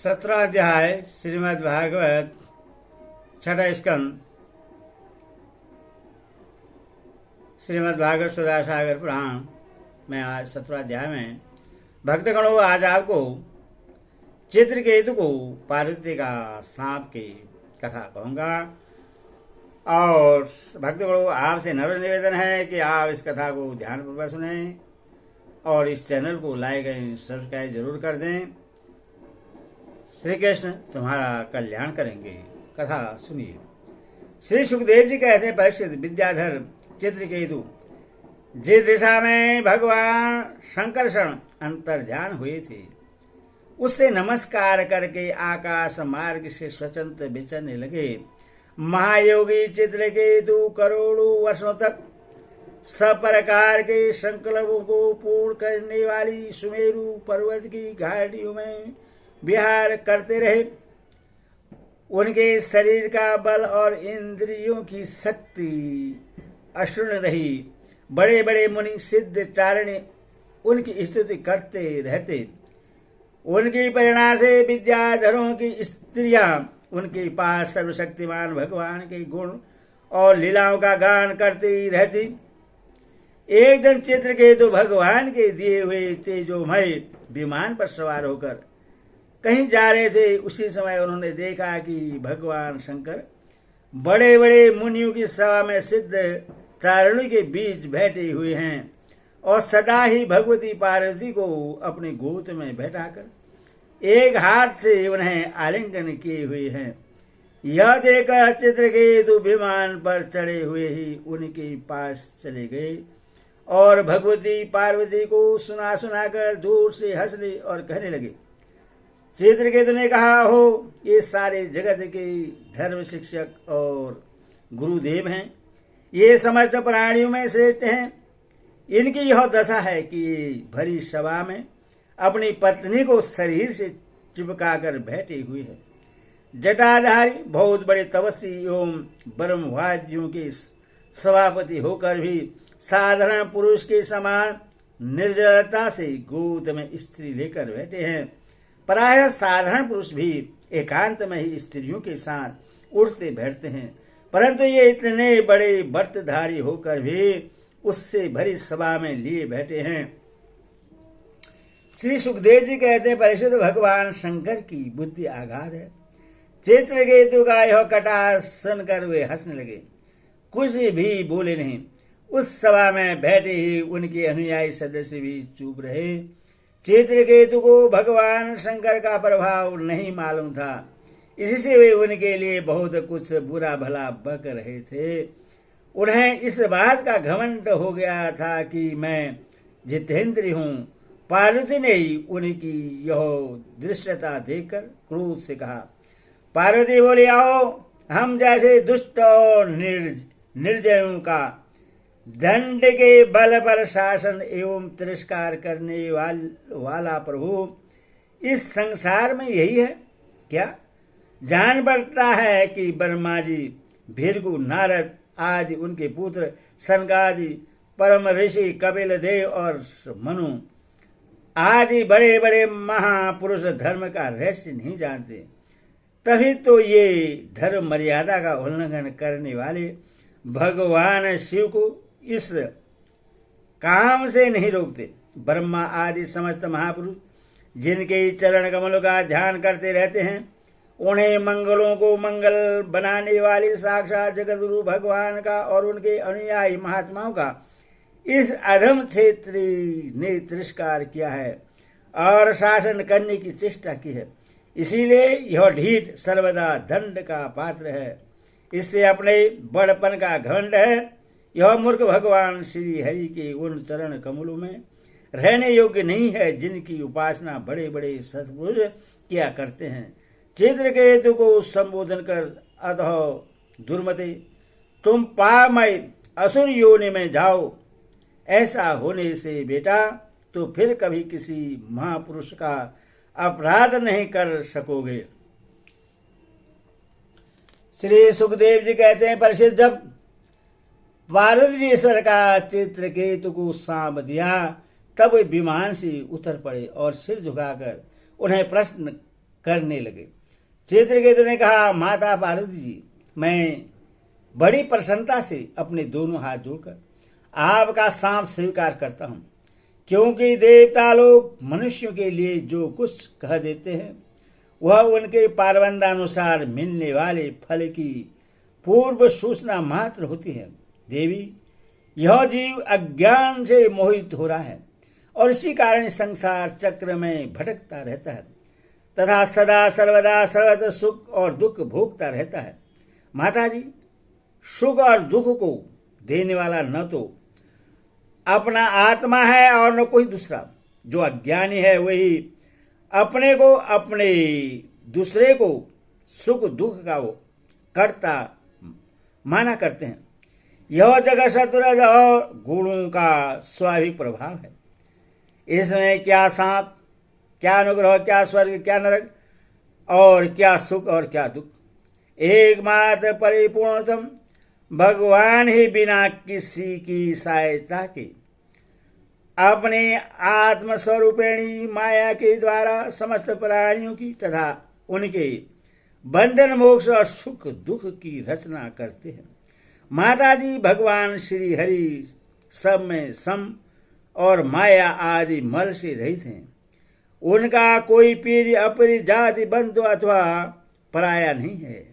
17 अध्याय श्रीमद् भागवत छठा स्कंद श्रीमद् भागवत सुधा सागर पुराण में आज 17 अध्याय में भक्तगणों आज आपको चित्रकेतु को पार्वती का सांप की कथा कहूंगा। और भक्तगणों आपसे नम्र निवेदन है कि आप इस कथा को ध्यानपूर्वक सुने और इस चैनल को लाइक एंड सब्सक्राइब जरूर कर दें। श्री कृष्ण तुम्हारा कल्याण करेंगे। कथा सुनिए। श्री सुखदेव जी कहते हैं, परीक्षित विद्याधर चित्रकेतु जिस दिशा में भगवान शंकरषण अंतर ध्यान हुए थे उससे नमस्कार करके आकाश मार्ग से स्वतंत्र विचरने लगे। महायोगी चित्रकेतु करोड़ों वर्षों तक सब प्रकार के संकल्पों को पूर्ण करने वाली सुमेरु पर्वत की घाटियों में विहार करते रहे। उनके शरीर का बल और इंद्रियों की शक्ति अक्षुण्ण रही। बड़े बड़े मुनि सिद्ध चारणी उनकी स्तुति करते रहते। उनकी प्रेरणा से विद्याधरों की स्त्रियां उनके पास सर्वशक्तिमान भगवान के गुण और लीलाओं का गान करती रहती। एक दिन चित्रकेतु भगवान के दिए हुए तेजोमय विमान पर सवार होकर कहीं जा रहे थे। उसी समय उन्होंने देखा कि भगवान शंकर बड़े बड़े मुनियों की सभा में सिद्ध चारणों के बीच बैठे हुए हैं और सदा ही भगवती पार्वती को अपनी गोद में बैठाकर एक हाथ से उन्हें आलिंगन किए हुए हैं। यह देखकर चित्रकेतु विमान पर चढ़े हुए ही उनके पास चले गए और भगवती पार्वती को सुना सुनाकर जोर से हंसने और कहने लगे। चित्रकेतु ने कहा, हो ये सारे जगत के धर्म शिक्षक और गुरुदेव हैं। ये समस्त प्राणियों में श्रेष्ठ हैं। इनकी यह दशा है कि भरी सभा में अपनी पत्नी को शरीर से चिपकाकर बैठे हुए हैं। जटाधारी बहुत बड़े तपस्वी एवं ब्रह्मवादियों के सभापति होकर भी साधारण पुरुष के समान निर्जरता से गोद में स्त्री लेकर बैठे हैं। प्रायः साधारण पुरुष भी एकांत में ही स्त्रियों के साथ उठते बैठते हैं, परंतु ये इतने बड़े व्रतधारी होकर भी उससे भरी सभा में लिए बैठे हैं। श्री सुखदेव जी कहते हैं, परीक्षित भगवान शंकर की बुद्धि आगाध है। चित्रकेतु का यह कटाक्ष सुनकर वे हंसने लगे, कुछ भी बोले नहीं। उस सभा में बैठे ही उनके अनुयायी सदस्य भी चुप रहे। चित्रकेतु को भगवान शंकर का प्रभाव नहीं मालूम था, इसी से वे उनके लिए बहुत कुछ बुरा भला बक रहे थे। उन्हें इस बात का घमंड हो गया था कि मैं जितेंद्रिय हूँ। पार्वती ने उनकी यह दृश्यता देखकर क्रोध से कहा। पार्वती बोली, आओ हम जैसे दुष्ट और निर्जयों का दंड के बल पर शासन एवं तिरस्कार करने वाला प्रभु इस संसार में यही है क्या? जान पड़ता है कि ब्रह्मा जी, भृगु, नारद आदि उनके पुत्र सनकादि परम ऋषि कपिल देव और मनु आदि बड़े बड़े महापुरुष धर्म का रहस्य नहीं जानते। तभी तो ये धर्म मर्यादा का उल्लंघन करने वाले भगवान शिव को इस काम से नहीं रोकते। ब्रह्मा आदि समस्त महापुरुष जिनके चरण कमलों का ध्यान करते रहते हैं, उन्हें मंगलों को मंगल बनाने वाले साक्षात जगतगुरु भगवान का और उनके अनुयायी महात्माओं का इस अधम क्षेत्र ने तिरस्कार किया है और शासन करने की चेष्टा की है। इसीलिए यह ढीठ सर्वदा दंड का पात्र है। इससे अपने बड़पन का घमंड है। यह मूर्ख भगवान श्री हरि के उन चरण कमलों में रहने योग्य नहीं है जिनकी उपासना बड़े बड़े सत्पुरुष किया करते हैं। चित्रकेतु को संबोधन कर, अतः दुर्मते, तुम पापमय असुर योनि में जाओ। ऐसा होने से बेटा तो फिर कभी किसी महापुरुष का अपराध नहीं कर सकोगे। श्री सुखदेव जी कहते हैं, परीक्षित जब पार्वती जी ईश्वर का चित्रकेतु को सांप दिया तब विमान से उतर पड़े और सिर झुकाकर उन्हें प्रश्न करने लगे। चित्रकेतु ने कहा, माता पार्वती जी, मैं बड़ी प्रसन्नता से अपने दोनों हाथ जोड़कर आपका शाप स्वीकार करता हूं, क्योंकि देवता लोग मनुष्यों के लिए जो कुछ कह देते हैं वह उनके पारबंधानुसार मिलने वाले फल की पूर्व सूचना मात्र होती है। देवी, यह जीव अज्ञान से मोहित हो रहा है और इसी कारण संसार चक्र में भटकता रहता है तथा सदा सर्वदा सर्वत्र सुख और दुख भोगता रहता है। माता जी, सुख और दुख को देने वाला न तो अपना आत्मा है और न कोई दूसरा। जो अज्ञानी है वही अपने को अपने दूसरे को सुख दुख का वो कर्ता माना करते हैं। यह जगत सतरज और गुणों का स्वाभाविक प्रभाव है। इसमें क्या सांप, क्या अनुग्रह, क्या स्वर्ग, क्या नरक, और क्या सुख और क्या दुख। एकमात्र परिपूर्णतम भगवान ही बिना किसी की सहायता के अपने आत्मस्वरूपिणी माया के द्वारा समस्त प्राणियों की तथा उनके बंधन मोक्ष और सुख दुख की रचना करते हैं। माता जी, भगवान श्री हरि सब में सम और माया आदि मल से रहित हैं। उनका कोई पीर अपरी जाति बंधु अथवा पराया नहीं है।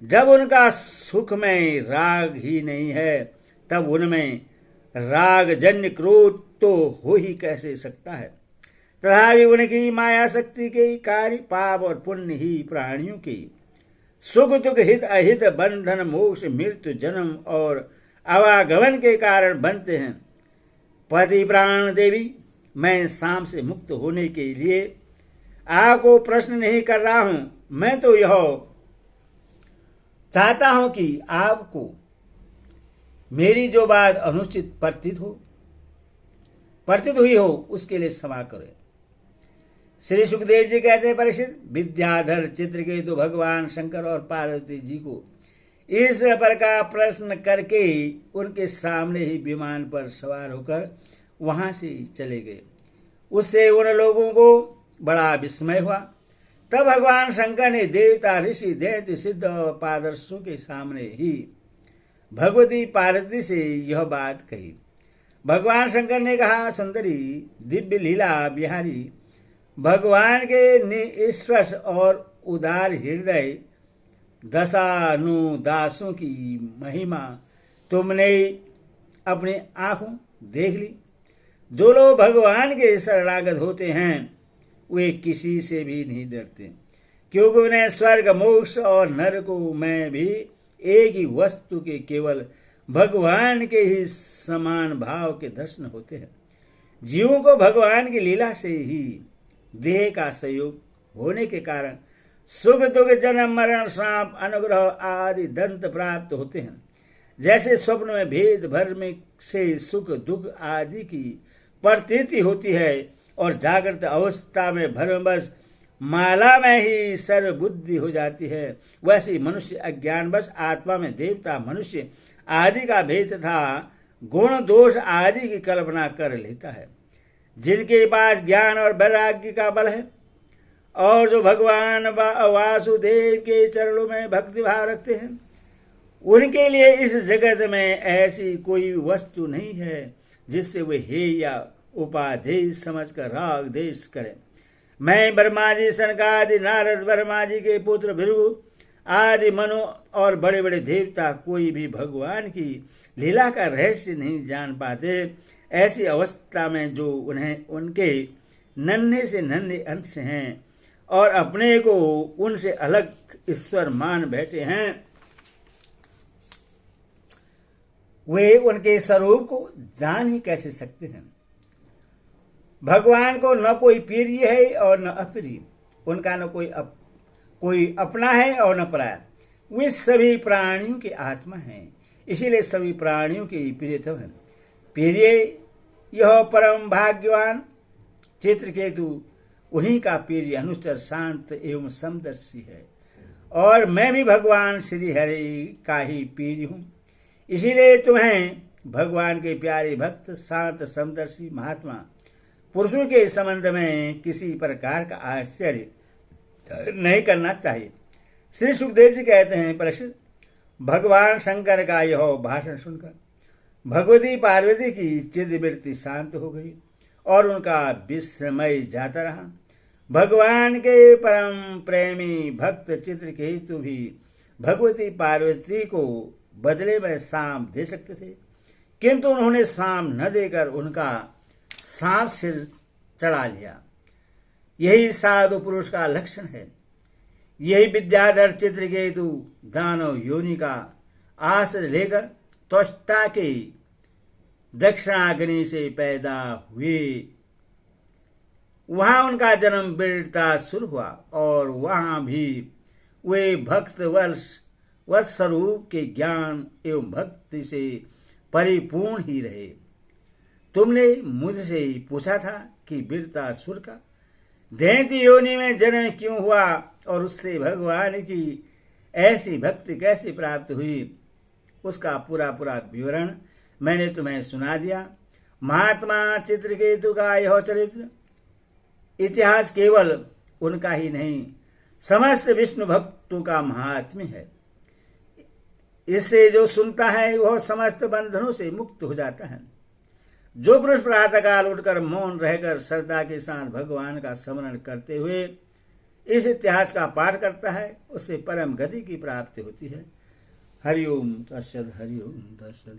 जब उनका सुख में राग ही नहीं है तब उनमें राग जन्य क्रोध तो हो ही कैसे सकता है। तथापि उनकी माया शक्ति के कार्य पाप और पुण्य ही प्राणियों की सुख दुख हित अहित बंधन मोक्ष मृत्यु जन्म और आवागमन के कारण बनते हैं। पति प्राण देवी, मैं शाम से मुक्त होने के लिए आपको प्रश्न नहीं कर रहा हूं। मैं तो यह चाहता हूं कि आपको मेरी जो बात अनुचित प्रतीत हुई हो उसके लिए क्षमा करें। श्री सुखदेव जी कहते हैं, परीक्षित, विद्याधर चित्रकेतु भगवान शंकर और पार्वती जी को इस प्रकार प्रश्न करके उनके सामने ही विमान पर सवार होकर वहां से चले गए। उससे उन लोगों को बड़ा विस्मय हुआ। तब भगवान शंकर ने देवता ऋषि दैत्य सिद्ध और पादर्शों के सामने ही भगवती पार्वती से यह बात कही। भगवान शंकर ने कहा, सुंदरी, दिव्य लीला बिहारी, भगवान के निष्कर्ष और उदार हृदय दशानुदासों की महिमा तुमने अपने आंखों देख ली। जो लोग भगवान के शरणागत होते हैं वे किसी से भी नहीं डरते, क्योंकि उन्हें स्वर्ग मोक्ष और नरकों में भी एक ही वस्तु के केवल भगवान के ही समान भाव के दर्शन होते हैं। जीवों को भगवान की लीला से ही देह का सहयोग होने के कारण सुख दुख जन्म मरण श्राप अनुग्रह आदि दंत प्राप्त होते हैं। जैसे स्वप्न में भेद भर से सुख दुख आदि की प्रतीति होती है और जागृत अवस्था में भ्रमवश माला में ही सर्वबुद्धि हो जाती है, वैसे मनुष्य अज्ञानवश आत्मा में देवता मनुष्य आदि का भेद तथा गुण दोष आदि की कल्पना कर लेता है। जिनके पास ज्ञान और वैराग्य का बल है और जो भगवान वासुदेव के चरणों में भक्ति भाव रखते हैं, उनके लिए इस जगत में ऐसी कोई वस्तु नहीं है जिससे वे हे या उपादेश समझकर राग देश करें। मैं ब्रह्मा जी, सनकादि नारद, ब्रह्मा जी के पुत्र भृगु आदि मनु और बड़े बड़े देवता कोई भी भगवान की लीला का रहस्य नहीं जान पाते। ऐसी अवस्था में जो उन्हें उनके नन्हे से नन्हे अंश हैं और अपने को उनसे अलग ईश्वर मान बैठे हैं, वे उनके स्वरूप को जान ही कैसे सकते हैं। भगवान को न कोई प्रिय है और न अप्रिय, उनका न कोई अपना है और न पराया। वे सभी प्राणियों की आत्मा हैं, इसीलिए सभी प्राणियों के प्रियतम है। प्रिय यह परम भाग्यवान चित्रकेतु उन्हीं का प्रिय अनुचर शांत एवं समदर्शी है और मैं भी भगवान श्री हरि का ही प्रिय हूँ। इसीलिए तुम्हें भगवान के प्यारे भक्त शांत समदर्शी महात्मा पुरुषों के संबंध में किसी प्रकार का आश्चर्य नहीं करना चाहिए। श्री सुखदेव जी कहते हैं, परीक्षित, भगवान शंकर का यह भाषण सुनकर भगवती पार्वती की चित्तवृत्ति शांत हो गई और उनका विस्मय जाता रहा। भगवान के परम प्रेमी भक्त चित्रकेतु भी भगवती पार्वती को बदले में सांप दे सकते थे, किंतु उन्होंने सांप न देकर उनका सांप सिर चढ़ा लिया। यही साधु पुरुष का लक्षण है। यही विद्याधर चित्रकेतु दानव योनि का आश्रय लेकर त्वष्टा के दक्षिणाग्नि से पैदा हुए। वहां उनका जन्म वीरतासुर हुआ और वहां भी वे भक्त वत्स्वरूप के ज्ञान एवं भक्ति से परिपूर्ण ही रहे। तुमने मुझसे पूछा था कि वीरतासुर का दैत्य योनि में जन्म क्यों हुआ और उससे भगवान की ऐसी भक्ति कैसे प्राप्त हुई। उसका पूरा विवरण मैंने तुम्हें सुना दिया। महात्मा चित्रकेतु का यह चरित्र इतिहास केवल उनका ही नहीं, समस्त विष्णु भक्तों का महात्म्य है। इससे जो सुनता है वह समस्त बंधनों से मुक्त हो जाता है। जो पुरुष प्रातःकाल उठकर मौन रहकर श्रद्धा के साथ भगवान का स्मरण करते हुए इस इतिहास का पाठ करता है, उससे परम गति की प्राप्ति होती है। हरिओम तत्सत, हरिओम तत्सत।